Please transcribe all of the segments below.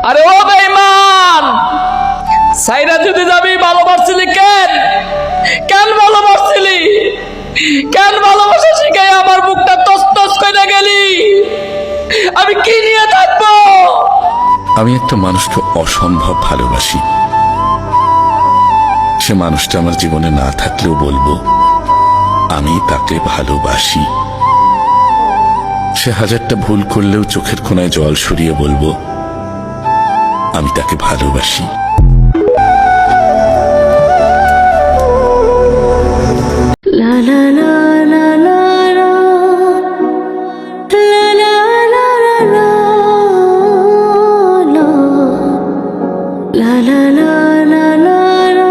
আরে ও বেঈমান, সাইরা যদি যাবি ভালোবাসছিলি কেন? কেন ভালোবাসছিলি? কেন ভালোবাসা শিখাই আমার বুকটা তস তস কইরা গেলি? আমি কি নিয়ে থাকবো? আমি একটা মানুষকে অসম্ভব ভালোবাসি। সে মানুষটা আমার জীবনে না থাকলেও বলবো আমি তাকে ভালোবাসি। সে হাজারটা ভুল করলেও চোখের কোণায় জল সরিয়ে বলবো আমি তাকে ভালোবাসি। La la la la la la la la la la la la la la la la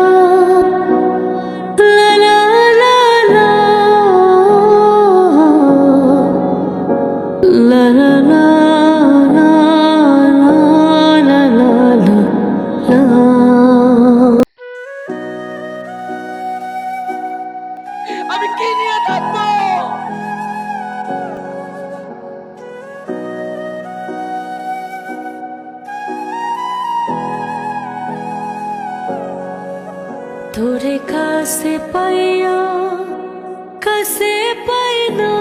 আমি কি নিয়ে থাকবো? তোরে কাছে পাইয়া কাছে পাই না,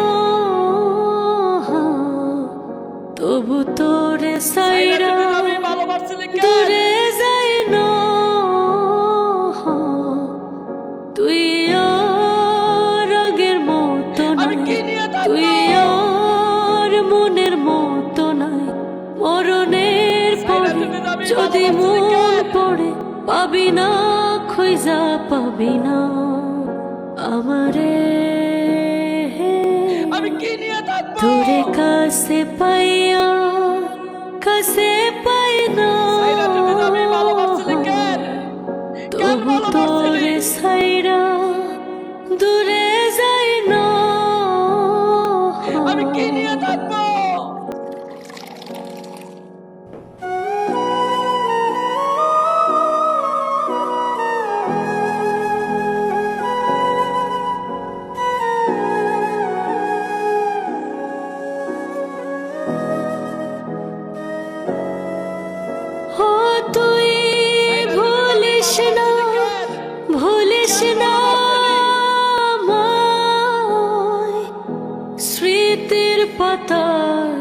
তবু তোরে সাইরা আমি ভালোবাসছিলি কেন? দূরে যাই না। তুই আর আগের মতো আমি নাই, কি নিয়ে থাকবো? তুই আর মনের মতো নাই। মরণের পরে যদি মন পড়ে পাবি না, খুঁজা পাবি না আমারে। আমি কি নিয়ে থাকবো? তোরে কাছে পাইয়া কাছে পাই না, সাইরা যদি যাবি ভালোবাসছিলি কেন? কেন তবু তোরে ভালোবাসছিলি? সাইরা দূরে যাই না। আমি কি নিয়ে থাকবো? ও তুই ভুলিস না, ভুলিস না আমায়, স্মৃতির পাতায়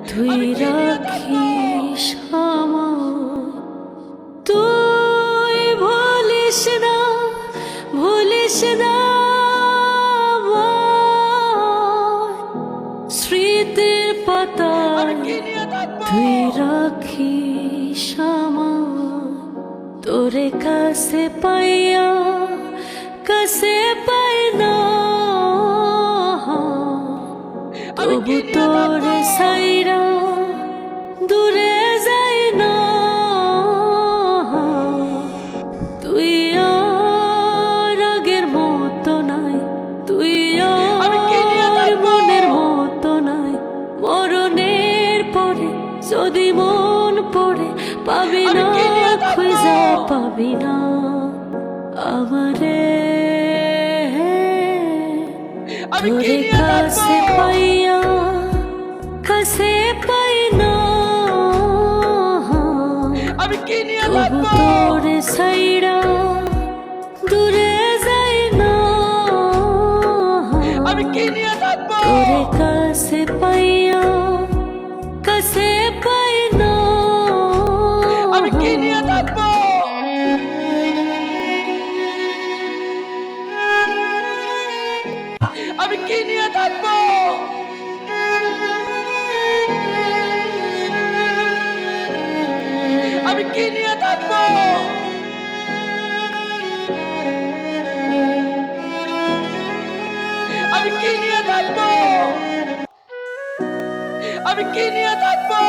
তুই রাখিস আমায়। তুই ভুলিস না, ভুলিস না আমায়, স্মৃতির পাতায় কি নিয়ে থাকবো? তুই রাখিস আমায়। তোরে কাছে পাইয়া কাছে পাই না, তবু তোরে সাইরা দূরে যাই না। তুই আর আগের মতো নাই, তুই আর মনের মতো নাই। মরণের পরে যদি মন পড়ে পাবি না, খুঁজা পাবি না আমারে। তোরে কাছে পাইয়া কাছে পাই না, আমি কি নিয়ে তবু থাকবো? তোরে সাইরা দূরে যাই না। আমি কি নিয়ে থাকবো? তোরে কাছে পাইয়া কাছে পাই না, আমি কি নিয়ে থাকবো? আমি কি নিয়ে থাকবো? আমি কি নিয়ে থাকবো? আমি কি নিয়ে থাকবো? আমি কি নিয়ে থাকবো?